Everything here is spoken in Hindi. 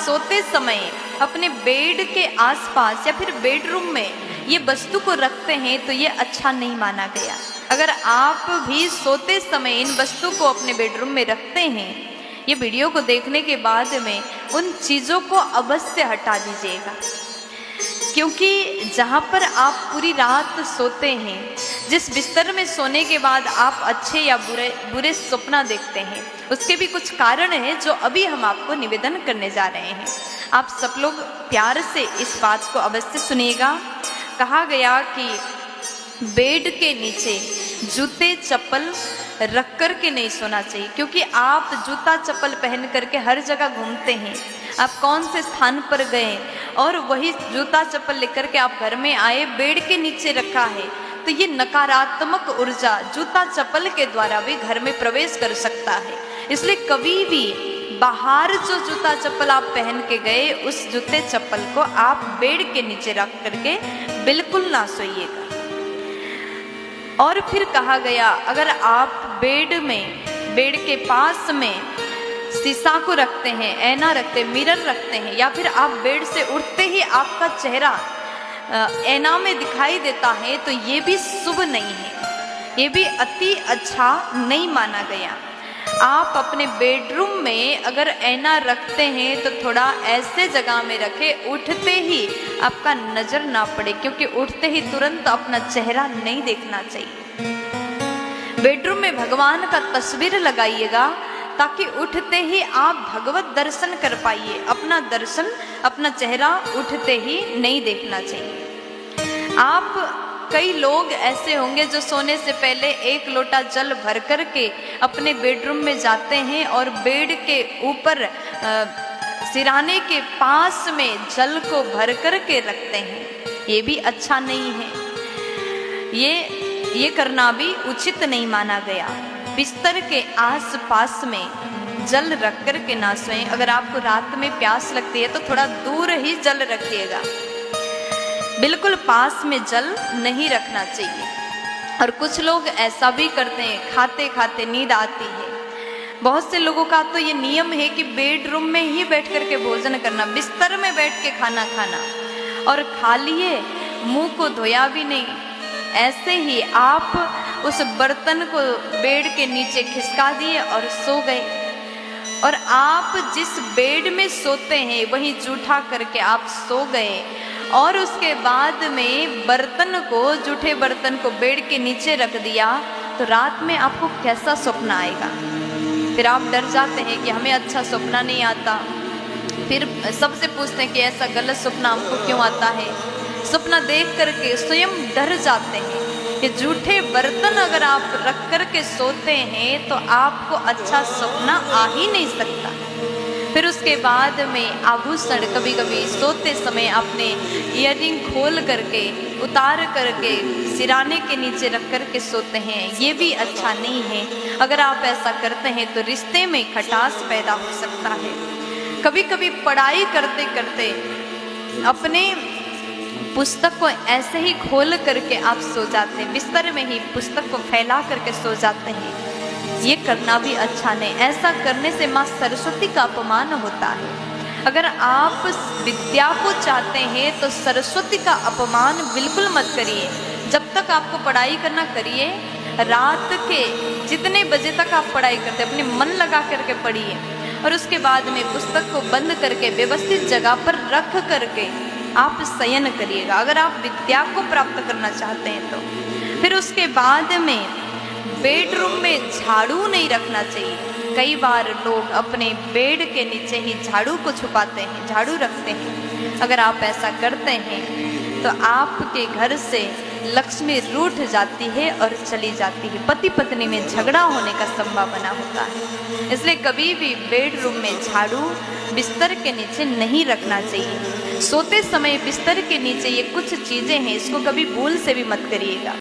सोते समय अपने बेड के आसपास या फिर बेडरूम में ये वस्तु को रखते हैं तो ये अच्छा नहीं माना गया। अगर आप भी सोते समय इन वस्तु को अपने बेडरूम में रखते हैं, ये वीडियो को देखने के बाद में उन चीज़ों को अवश्य हटा दीजिएगा, क्योंकि जहाँ पर आप पूरी रात सोते हैं, जिस बिस्तर में सोने के बाद आप अच्छे या बुरे सपना देखते हैं, उसके भी कुछ कारण हैं जो अभी हम आपको निवेदन करने जा रहे हैं। आप सब लोग प्यार से इस बात को अवश्य सुनिएगा। कहा गया कि बेड के नीचे जूते चप्पल रख कर के नहीं सोना चाहिए, क्योंकि आप जूता चप्पल पहन करके हर जगह घूमते हैं। आप कौन से स्थान पर गए और वही जूता चप्पल लेकर के आप घर में आए, बेड के नीचे रखा है, तो ये नकारात्मक ऊर्जा जूता चप्पल के द्वारा भी घर में प्रवेश कर सकता है। इसलिए कभी भी बाहर जो जूता चप्पल आप पहन के गए, उस जूते चप्पल को आप बेड के नीचे रख करके बिल्कुल ना सोइएगा। और फिर कहा गया, अगर आप बेड के पास में शीशा को रखते हैं, ऐना रखते हैं, मिरर रखते हैं, या फिर आप बेड से उठते ही आपका चेहरा ऐना में दिखाई देता है, तो ये भी शुभ नहीं है, ये भी अति अच्छा नहीं माना गया। आप अपने बेडरूम में अगर ऐना रखते हैं तो थोड़ा ऐसे जगह में रखें उठते ही आपका नजर ना पड़े, क्योंकि उठते ही तुरंत अपना चेहरा नहीं देखना चाहिए। बेडरूम में भगवान का तस्वीर लगाइएगा ताकि उठते ही आप भगवत दर्शन कर पाइए। अपना दर्शन, अपना चेहरा उठते ही नहीं देखना चाहिए। आप कई लोग ऐसे होंगे जो सोने से पहले 1 लोटा जल भर कर के अपने बेडरूम में जाते हैं और बेड के ऊपर सिराने के पास में जल को भर कर के रखते हैं। ये भी अच्छा नहीं है, ये करना भी उचित नहीं माना गया। बिस्तर के आस-पास में जल रख कर के ना सोएं। अगर आपको रात में प्यास लगती है तो थोड़ा दूर ही जल रखिएगा, बिल्कुल पास में जल नहीं रखना चाहिए। और कुछ लोग ऐसा भी करते हैं, खाते खाते नींद आती है। बहुत से लोगों का तो ये नियम है कि बेडरूम में ही बैठ कर के भोजन करना, बिस्तर में बैठ के खाना खाना, और खा लिए मुंह को धोया भी नहीं, ऐसे ही आप उस बर्तन को बेड के नीचे खिसका दिए और सो गए। और आप जिस बेड में सोते हैं वहीं जूठा करके आप सो गए, और उसके बाद में बर्तन को, जूठे बर्तन को बेड के नीचे रख दिया, तो रात में आपको कैसा सपना आएगा। फिर आप डर जाते हैं कि हमें अच्छा सपना नहीं आता। फिर सबसे पूछते हैं कि ऐसा गलत सपना हमको क्यों आता है। सपना देख करके स्वयं डर जाते हैं कि जूठे बर्तन अगर आप रख कर के सोते हैं तो आपको अच्छा सपना आ ही नहीं सकता। फिर उसके बाद में आभूषण कभी कभी सोते समय अपने ईयरिंग खोल करके, उतार करके सिराने के नीचे रख कर के सोते हैं, ये भी अच्छा नहीं है। अगर आप ऐसा करते हैं तो रिश्ते में खटास पैदा हो सकता है। कभी कभी पढ़ाई करते करते अपने पुस्तक को ऐसे ही खोल करके आप सो जाते हैं, बिस्तर में ही पुस्तक को फैला करके सो जाते हैं, ये करना भी अच्छा नहीं। ऐसा करने से माँ सरस्वती का अपमान होता है। अगर आप विद्या को चाहते हैं तो सरस्वती का अपमान बिल्कुल मत करिए। जब तक आपको पढ़ाई करना करिए, रात के जितने बजे तक आप पढ़ाई करते अपने मन लगा करके पढ़िए, और उसके बाद में पुस्तक को बंद करके व्यवस्थित जगह पर रख करके आप शयन करिएगा, अगर आप विद्या को प्राप्त करना चाहते हैं तो। फिर उसके बाद में बेडरूम में झाड़ू नहीं रखना चाहिए। कई बार लोग अपने बेड के नीचे ही झाड़ू को छुपाते हैं, झाड़ू रखते हैं। अगर आप ऐसा करते हैं तो आपके घर से लक्ष्मी रूठ जाती है और चली जाती है, पति पत्नी में झगड़ा होने का संभावना होता है। इसलिए कभी भी बेडरूम में झाड़ू बिस्तर के नीचे नहीं रखना चाहिए। सोते समय बिस्तर के नीचे ये कुछ चीज़ें हैं, इसको कभी भूल से भी मत करिएगा।